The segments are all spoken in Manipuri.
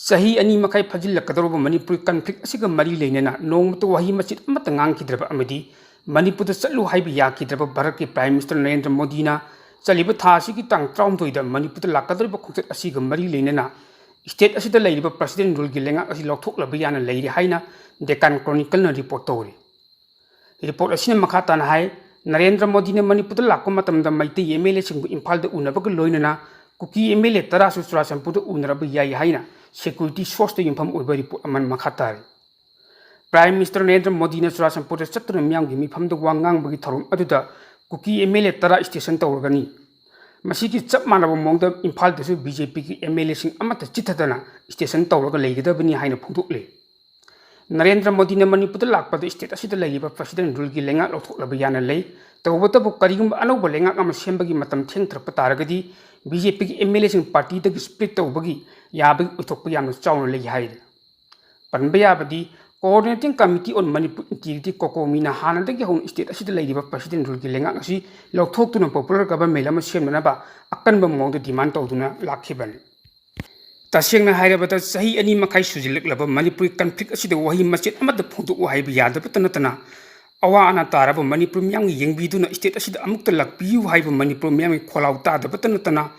Sahi ani makai fajil lakadoroba Manipur conflict asiga mari leinena nongmatu wahi machit amata ngangkidraba amadi Manipur da chatlu haiba yakidraba Bharat ki Prime Minister Narendra Modi na chaliba tha asigi tang 13 da Manipur da lakadoroba khongchat asiga mari leinena state asida leiriba president rule gi lenga asi Louthoklamba Yai na leiri haina Deccan Chronicle na report tawri report asina makata na hai Narendra Modi na Manipur da lakko matamda maite MLA singbu Imphal da unabaga loinana Kuki MLA tara su Churachandpur da unaraba yai haina security source the infam over report aman makhatari Prime Minister Narendra Modi na Churachandpur da chatna myam gi mifam da wangang bagi thorum aduda Kuki MLA tara station tawrgani masigi chap manaba mongda Imphal da su BJP ki MLA sing amata chithadana station tawrga leigidabani haina phudukle Narendra Modi na Manipur da lakpa da state asida leiba president rule gi lenga Louthoklamba Yai na lei tawbata bu karigum anauba lenga ama sembagi matam thengthrap taragadi BJP ki MLA sing party da split tawbagi yabi uthokpa yamna chawna lei haide panba yabadi coordinating committee on Manipur integrity kokomi na hanadagi hon state asida leiba president rule gi lenga asi Louthoktuna popular government ama semna ba akanba mongda demand tawduna lakhibani tasengna hairabata sahi ani makai sujilaklaba Manipur conflict asida wahi machit amada phuduk wahai bi yadaba tanatana awa ana taraba Manipur myang yengbiduna state asida amukta lakpiu haiba Manipur myang kholau ta da tanatana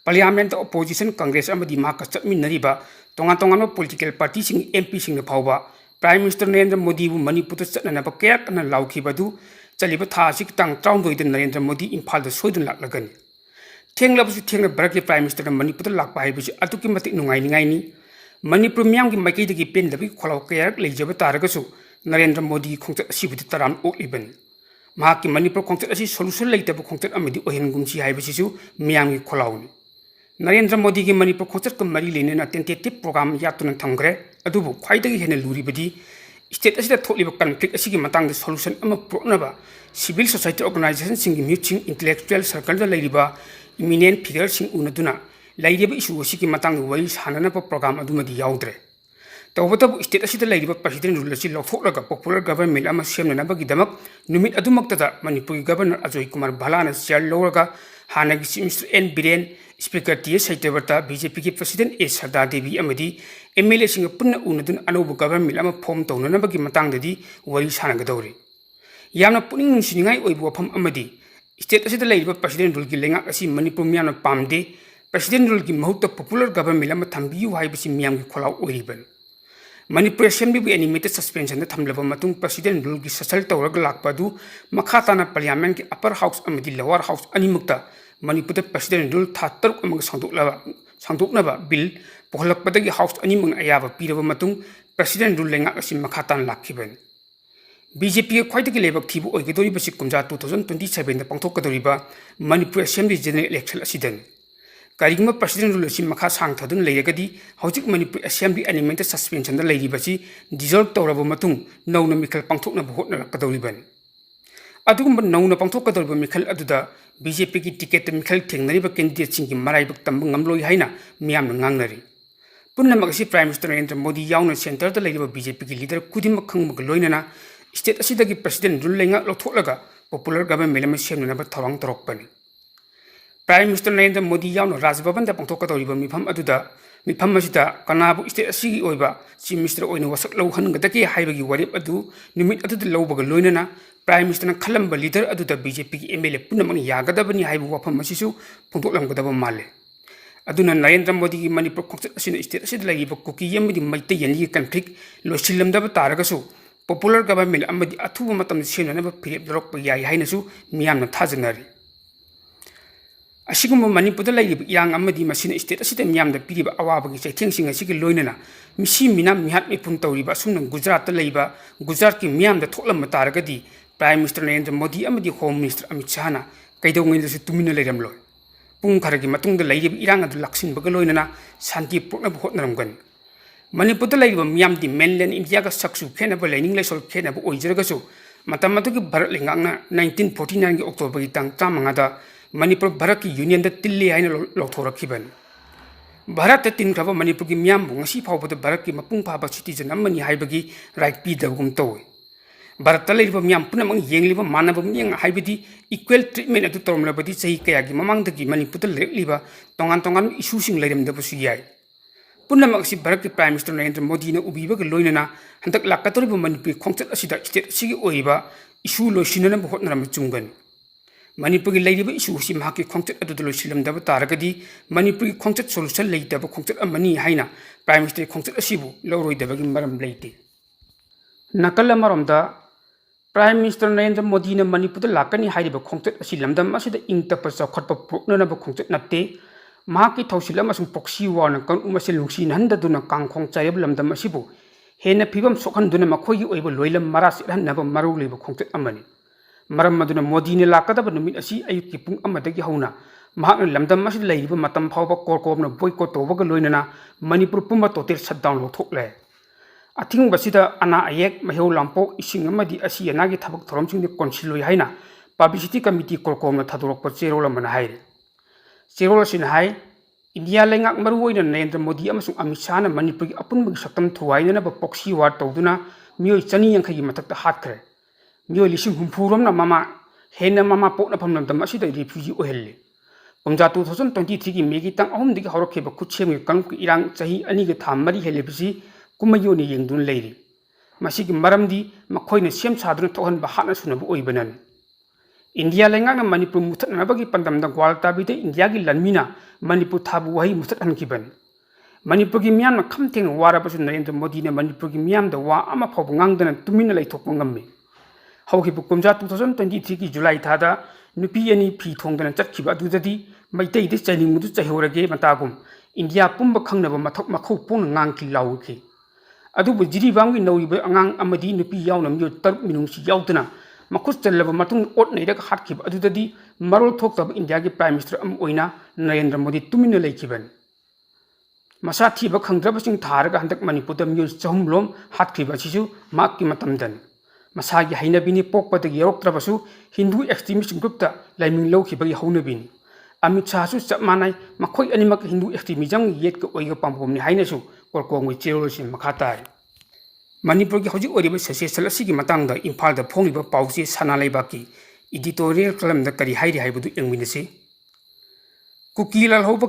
Parliament opposition Congress amadi maka chatminariba tonga political party sing MP sing phawba Prime Minister Narendra Modi bu Manipur ta chatna ba kaya kana laukhibadu chaliba tha sik tang traundoi de Narendra Modi Imphal da soidun laklagani thenglabu thengna Bharat ki Prime Minister Manipur ta lakpa haibu atuki matik nungai ningai ni Manipur myang gi makai dagi pen dabi kholau kaya leijaba taragasu Narendra Modi khongchat asibu taram okliban mahaki Manipur khongchat asi solution leitabu khongchat amadi ohengumsi haibu sisu myang gi kholauni Narendra Modi ki Manipur khongchat ka mari leinena tentative program yatuna thamgre adubu khwaidagi hena luribadi state asida tholiba conflict asigi matang da solution ama proknaba civil society organization sing meeting intellectual circle da leiriba eminent figure sing unaduna leiriba issue asigi matang wai sanana pa program adumadi yaudre tawbatabu state asida leiriba president rule asi Louthoklaga popular government ama semna nabagi damak numit adumakta da Manipur governor Ajoy Kumar Bhalana chair loraga hanagi chief minister N Biren Speaker T.S. Saityavarta BJP ki President A. Sarda Devi amadi MLA singa punna unadun anobu government ama form tawnanabagi matangdadi wari sanagadawri yamna puning nungsiningai oibu wafam amadi state asida leiriba president rule gi lenga asi Manipur miyamna pamde president rule gi mahutta popular government ama thambiyu haibasi miyam gi kholau oiriban Manipur Assembly bu animated suspension da thamlaba matung president rule gi sasal tawraga lakpadu makhatana parliament ki upper house amadi lower house animukta Manipur president rule thatar amang sangduknaba bill pohlakpadagi house animang ayaba piraba matung president rule lenga asi makhatan lakhiban BJP ki khwaidagi lebak thibu oigedori basi kumja 2027 da pangthokadoriba Manipur Assembly general election asidan karigma president rule asi makha sangthadun leiragadi hojik Manipur Assembly animated suspension da leiribasi dissolve tawraba matung nauna mikhal pangthokna hotna lakadoriban adugumba nauna pangthokadoriba mikhal aduda BJP ki ticket mikhal thengnariba candidate singki maraibak tamba ngamloi haina miyamna ngangnari punnamak asi Prime Minister Narendra Modi yauna center da leiriba BJP ki leader kudimak khangmag loinana state asidagi president rule lenga Louthoklaga popular government ama semnanaba thawang torokpani Prime Minister Narendra Modi yauna Raj Bhavan da pangthokadoriba mifam aduda mifam asida kanabu state asigi oiba chief minister oina wasak louhangadaki haibagi warip adu numit aduda lowbaga loinana Prime Minister Khalamba leader aduda BJP ki MLA punamang yagadabani haibu wafam asisu phungtoklamgadaba male aduna Narendra Modi ki Manipur khongchat asina state asida laiba Kuki yamadi maitei yanli conflict loisilamdaba taragasu popular government amadi athuba matam senanaba phirep dorokpa yai hainasu miyamna thajanari asigumba Manipur da laiba yang amadi masina state asida miyamda piriba awabagi Cheitheng sing asigi loinana misi minam mihat mipun tawriba sumna Gujarat da laiba Gujarat ki miyamda thoklamma taragadi Prime Minister Narendra Modi amadi Home Minister Amit Shah na kaidongaidasu tumina leiramloi pung kharagi matungda leiriba irang adu laksinbaga loinana santi proknaba hotnaramgani Manipur da leiriba miyamdi mainland India ga saksu khenaba leining leisol khenaba oijragasu matam adugi Bharat lengangna 1949 gi October gi tang 9 da Manipur Bharat ki union da tilli haina louthorakhiban Bharat ta tinkraba Manipur ki miyambu ngasi phawbada Bharat ki mapung phaba citizen amani haibagi right pi dabgum toy Bharat leiriba miyam punamang yengliba manaba miyang haibadi equal treatment adu tormlabadi chahi kayagi mamangdagi Manipur da lekliba tongan issue sing leiramdabasu yai पुनमक असि भारत के प्राइम मिनिस्टर नरेंद्र मोदी ने उबीबग लोइनना हंदक लाकतोरिब मणिपुर खोंगचत असिदा स्टेट असिगी ओइबा इशू लोइसिनना होटनरम चुंगन मणिपुर की लेरिबा इशू सि महाके खोंगचत अदुद लोइसिलमदब तारगदी मणिपुर की खोंगचत सोल्यूशन लेइतब खोंगचत अमनी हाइना प्राइम मिनिस्टर खोंगचत असिबु लौरोइदबगी मरम लेइते नकल अमरमदा प्राइम मिनिस्टर नरेंद्र मोदी ने मणिपुर लाकनी हाइरिबा खोंगचत असि लमदम असिदा इंगतप चौखटप पुरननब खोंगचत नत्ते महाकी थौसिल अमसुंग प्रॉक्सी वार कन उमसिल लुंगसी नहंददुना कांगखोंग चायब लमदम असिबु हेन फिबम सोखनदुना मखोगी ओइबो लोइलम मरास इरहनब मरु लेबो खोंगचत अमनि मरम मदुना मोदी ने लाकदब नुमित असि अयुकी पुंग अमदगी हौना महाकन लमदम असि लेरिबो मतम फावबा कोरकोबना बोयकॉट टौबगा लोइनना मणिपुर पुंबा टोटल शटडाउन लौथोकले अथिंगबसिदा अना अयेक महेउ लांपोक इसिंग अमदि असि अनागी थबक थरमसिंग कोनसिलोय हाइना पब्लिसिटी कमिटी कोरकोबना थादोरकपा चेरोल अमना हाइरे चेरोल असिना हाइ इंडिया लेंगाक मरुओइना नरेंद्र मोदी अमसुंग अमित शाह ना मणिपुर की अपुनबगी सक्तम थुवाइननब पॉक्सी वार तौदुना मियोय 250 मथक्ता हाटखरे मियोय 1,000 ममा हेन ममा पोकनफम लमदम असिदा रिफ्यूजी ओहेल्ले कुमजा 2023 की मेगी तंग अहुमदगी हौरखेब खुदसेमगे कांगकी इरांग चही अनिगे था मरी हेलेबसी कुमयोने येंगदुन लेरी मसिगी मरमदी मखोइना सेम सादुना थोहनबा हाटना सुनबो ओइबनन इंडिया लेंगाक मणिपुर मुथतनबगी पंदमदा ग्वाल ताबिदे इंडिया की लनमीना मणिपुर थाबु वही मुथतहनकिबन मणिपुर की मियाम खमथेंग वारबसु नरेंद्र मोदी ने मणिपुर की मियाम द वा अमा फावब ngang तुमिन लैथोकप ngam हौखिबु कुमजा 2023 की जुलाई थादा नुपी अनि फी थोंगदन चटखिबा अदुददी मैतै दि चैनिंगमुदु चैहोरगे मतागुम इंडिया पुंब खंगनब मथक मखौ पोन ngang लाउखि अदुबु जिरिबांगी नौरिबा angang अमदी नुपी यावना मियो 3 मिनुंगसि यावदना मखुस चलब मतुंग ओट नैरक हाटखिब अदुददी मरोल थोक्तब इंडिया की प्राइम मिनिस्टर अम ओइना नरेंद्र मोदी तुमिन लैखिबन मसा थीब खंगद्रबसिंग थारगा हंदक मणिपुर मियो 400 लोम हाटखिब असिसु माकि मतमदन मसागी हैनबिनी पोकपदगी यरोक्त्रबसु हिंदू एक्सट्रीमिस्ट ग्रुप ता लाइमिंग लौखिबगी हौनबिनी अमित शाहसु चप मानाय मखोय अनिमक हिंदू एक्सट्रीमिज्म येत को ओइगा पामबोमनि हाइनसु कोरकोंगै चेरोलसि मखाताय मणिपुर की हौजिक ओरिबा सेसेसल असिगी मतंगदा इम्फालदा फोंगिबा पाउचे सना लेबाकी एडिटोरियल कलमदा करी हाइरि हाइबदु एंगमिनसे कुकी लालहौब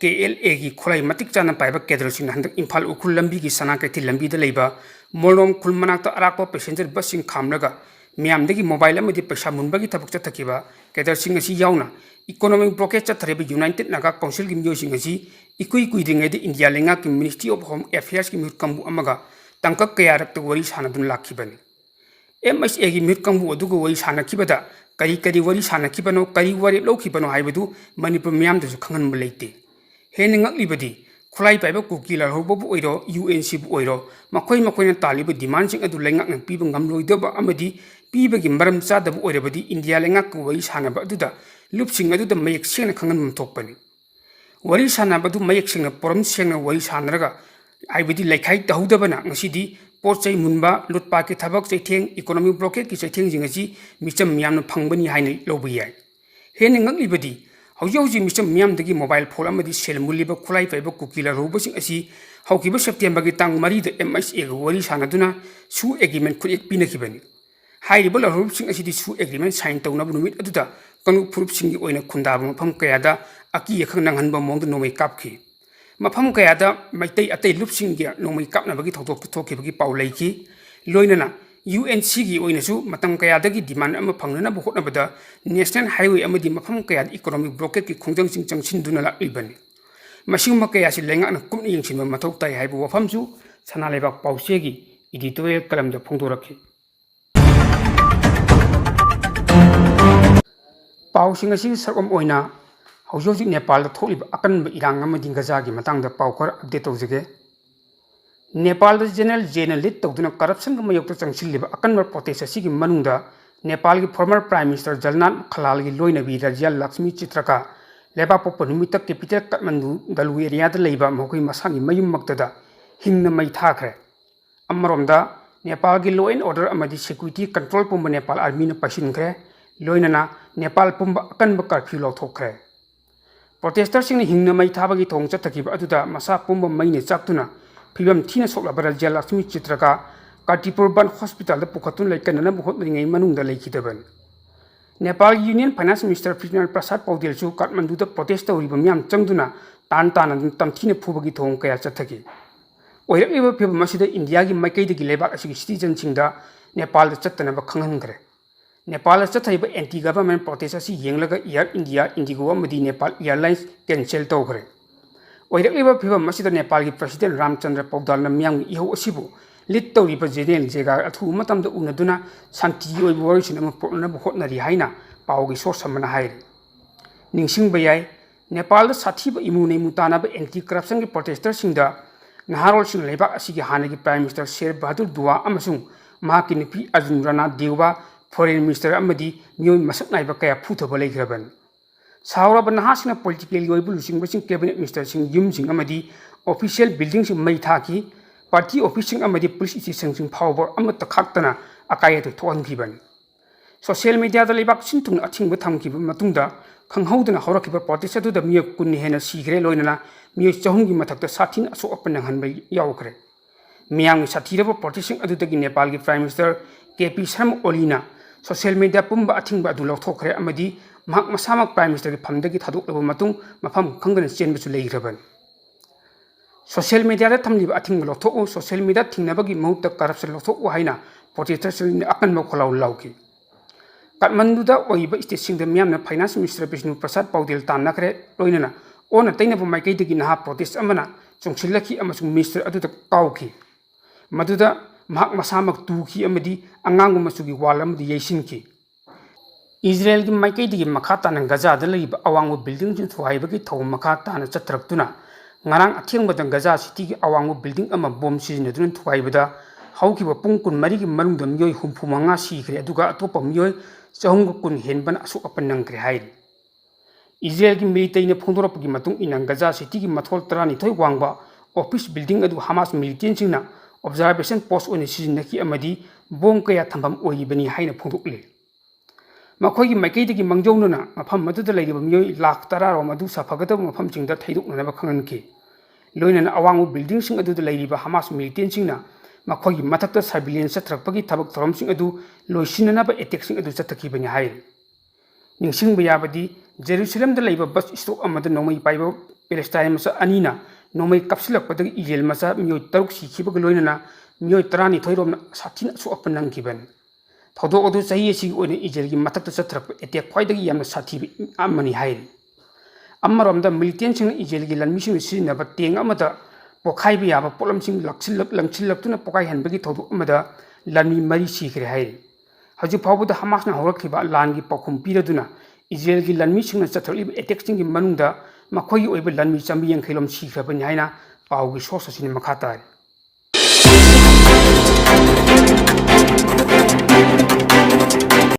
KLA की खोलाई मतिक चाना पाइबा केदरसिंग हंदक इम्फाल उखुल लंबी की सना कैथि लंबीदा लेबा मोरनोम खुल मनाक्ता अराकपा पैसेंजर बससिंग खामलगा मियामदगी मोबाइल अमदि पैसा मुनबगी थबक चथकिबा केदरसिंग असि यावना इकोनॉमिक ब्लॉकेज चथरेबा यूनाइटेड नागा काउंसिल की मियोसिंग असि इकुई कुइद्रिंगैदि इंडिया लेंगा की मिनिस्ट्री ऑफ होम अफेयर्स की मिहुत कंबु अमगा तंकक कयारक्त वरी सानदुन लाखिबनि MHA की मिहुत कंबु अदुगो वरी सानखिबदा करी वरी सानखिबनो करी वरी लौखिबनो हाइबदु मणिपुर मियामदसु खंगनब लेते हेन ngakliबदि खुलाई पाइबा कुकी लालहौबबु ओइरो UNC बु ओइरो मखोइना तालिब डिमांडसिंग अदु लेंगाकन पीबा ngamloidaba amadi पीबगी मरम चादब ओइरबदि इंडिया लेंगाक वरी सानब अदुदा लुपसिंग अदुदा मयक सेंगना खंगनम थोकपनि वरी सानबदु मयक सेंगना पोरम सेंगना वरी सानरगा आइबदि लेखाइ तहुदबना ngasiदी पोचै मुनबा लुटपा की थबक चैथेंग इकोनॉमिक ब्लॉकेज की चैथेंग जिंगसी मिचम मियामन फंगबनी हाइनै लौब याय हेन ngakliबदि हौजी मिचम मियामदगी मोबाइल फोन अमदि सेल मुलिबा खुलाई पाइबा कुकीला रोबसिंग असि हौकिबा सेप्टेम्बर की तांग 3 द MHA ग वरी सानदुना सु एग्रीमेंट खुद एक पिनखिबनि हाइरिबा लरोबसिंग असि सु एग्रीमेंट साइन तौनब नुमित अदुदा कनु फुरुपसिंग की ओइना खुंदाब मफम कयादा अकी यखंग नंगनबा मोंग नोमै कापखि मफम कयादा मैतै अतै लुपसिंग की नोमै कापनबगी थौथोक थोखिबगी पाउ लैखि लोइनना UNC की ओइनसु मतम कयादगी डिमांड अमा फंगनब होटनबदा नेशनल हाईवे अमदि मफम कयाद इकोनॉमिक ब्लॉकेज की खोंजंगसिंग चंगसिनदुना लाइबनि मसिंगम कयासि लेंगाना कुमनि यंसिनबा मथौ ताइ हाइबु वफमसु सनालेबाक पाउसेगी एडिटोरियल कलमदा फोंदोरखि पाउसिंग असि सरकम ओइना हौजौजिक नेपाल थोलिबा अकनब इरांग अमदि गजागी मतंगदा पाउखर अपडेट तौजगे नेपाल जनरल जेना लीड तौदुना करप्शन मयोक्ता चंगसिलिबा अकनब प्रोटेस्ट असिगी मनुंगदा नेपाल की फॉर्मर प्राइम मिनिस्टर जलनाथ खलाल की लोइनबी राज्य लक्ष्मी चित्रका लेबा पोप निमित्त कैपिटल काठमांडू दलु एरियादा लेबा मखोई मसागी मयुम मक्तदा हिंगना मई थाखरे अमरोमदा नेपाल की लॉ एंड ऑर्डर अमदि सिक्योरिटी कंट्रोल पुंब नेपाल आर्मी ने पाइसिनखरे लोइनना नेपाल पुंब अकनब कर्फ्यू लौथोखरे प्रोटेस्टर्सिंग हिंगना मई थाबगी थोंग चथकिबा अदुदा मसा पुंब मईने चाक्तुना फिबम थीना सोक्लाबा राज्य लक्ष्मी चित्रका काटीपुर बन हॉस्पिटल पुखतुन लेकनना होटरिंगै मनुंगदा लेखिदबन नेपाल यूनियन फाइनेंस मिनिस्टर प्रिजनर प्रसाद पौडेलसु काठमांडूदा प्रोटेस्ट तौरिबा मियाम चंगदुना तान तान तमथीने फुबगी थोंग कया चथगी ओइरक्लिबा फिबम मसिदा इंडिया की माइकैदगी लेबाक असिगी सिटीजन सिंगदा नेपाल चत्तनबा खंगहनग्रे नेपाल चथाइबा एंटी गवर्नमेंट प्रोटेस्ट असि येंगलगा एयर इंडिया इंडिगो अमदी नेपाल एयरलाइंस कैंसिल तौखरे ओइरक्लिबा फिबम मसिदा नेपाल की प्रेसिडेंट रामचंद्र पौदालना मियाम इहो असिबु लीड तौरिबा जेनेरल जेगा अथु मतमदा उनदुना शांति ओइबा वरिसिन अमा पोरनबा होटनरी हाइना पावगी सोर्स अमना हाइरे निंगसिंगबा याय नेपाल साथीबा इमुने मुतानाबा एंटी करप्शन की प्रोटेस्टर सिंगदा नहारोल सिंह लेबाक असिगी हानगी प्राइम मिनिस्टर शेर बहादुर दुआ अमसुंग महाकी नुपी अर्जुन राणा देवबा फॉरेन मिनिस्टर अमदी मियोय मसक नाइबा कया फुथबा लेग्रबन सावरबा नहासिना पॉलिटिकल ओइबु लुसिंगबसिंग कैबिनेट मिनिस्टर सिंह युमसिंग अमदी ऑफिशियल बिल्डिंग सिंह मई थाकी पार्टी ऑफिस सिंह अमदी पुलिस स्टेशन सिंह फावबा अमत खाक्तना अकाय तो थोहनखिबन सोशल मीडिया दा लेबाक सिंथुंग अथिंग थमखिबा मतुंगदा खंगहौदना हौरखिबा प्रोटेस्ट अदुदा मियोय कुन हेना सीग्रे लोइनना मियोय चहुंगी मथक्ता साथिन असो अपन नंगहनबा यावखरे मियांग साथीरबा प्रोटेस्टिंग अदुदगी नेपाल की प्राइम मिनिस्टर केपी शर्मा ओलीना सोशल मीडिया पुंबा अथिंबा अदु लौथोखरे अमदी महक मसामक प्राइम मिनिस्टर की फमदगी थादोकलबा मतुंग मफम खंगना चेनबसु लेग्रबन सोशल मीडिया दा थमलिबा अथिंबा लौथोउ सोशल मीडिया थिंगनबगी महुत्ता करप्शन लौथोउ हाइना प्रोटेस्टर्सनि अकनबा खोलाउ लाउकी काठमांडूदा ओइबा स्टेटसिंगदा मियामना फाइनेंस मिनिस्टर विष्णु प्रसाद पौडेल तामनाखरे लोइनना ओना तैनबा माइकैदगी नहा प्रोटेस्ट अमना चोंसिलखी अमसुंग मिनिस्टर अदुदा काउखी मदुदा महक मसामक तुखी अमदी अंगांग मसुगी वाल अमदी यैसिनखी इजराइल की माइकैदगी मखा ताना गजादा लैबा अवांगबा बिल्डिंग जिन थुहाइबगी थौ मखा ताना चत्रक्तुना ngarang athengbadan gaza city ki awangbo building ama bom sizinaduna thuaibada haukiba pung kun mari ki manungda miyoi humpu manga sikhre aduga atopa miyoi chahung kun henban asu apanang kre hairi Israel ki military ne phondorapgi matung inang gaza city ki mathol tarani thoi wangba office building adu Hamas militant singna observation post oni sizinaki amadi bom kaya thambam oibani haina phondokle makhoi ki maikei ki mangjawnuna mafam maduda leiba miyoi lakh tara ro madu saphagada mafam chingda theidokna ba khanganki loinana awangu building sing adu leiba Hamas militant singna makhoi ki mathakta surveillance thrakpagi thabak thorom sing adu loisinana ba attack sing adu chathaki bani hai ningsing bayabadi Jerusalem da leiba bus stop amada nomai paiba Palestine masa anina nomai kapsilak padag Israel masa miyoi taruk sikhiba loinana miyoi tarani thoiromna sathina su apanang kiban thodo odu sahi si one Israel ki mathakta chathrak attack khwaidagi yamna sathi amani hai ammaromda militant sing Israel ki lanmi sing sinna ba teng amada pokhai bi yaba polam sing langchilak tuna pokai hanbagi thodo amada lanmi mari sikre hai haji phawbuda Hamas na horakhiba lan gi pakhum piraduna Israel ki lanmi sing chathali attack sing ki manungda makhoi oiba lanmi chambi yang khailom sikhra bani haina pawgi source sin makhata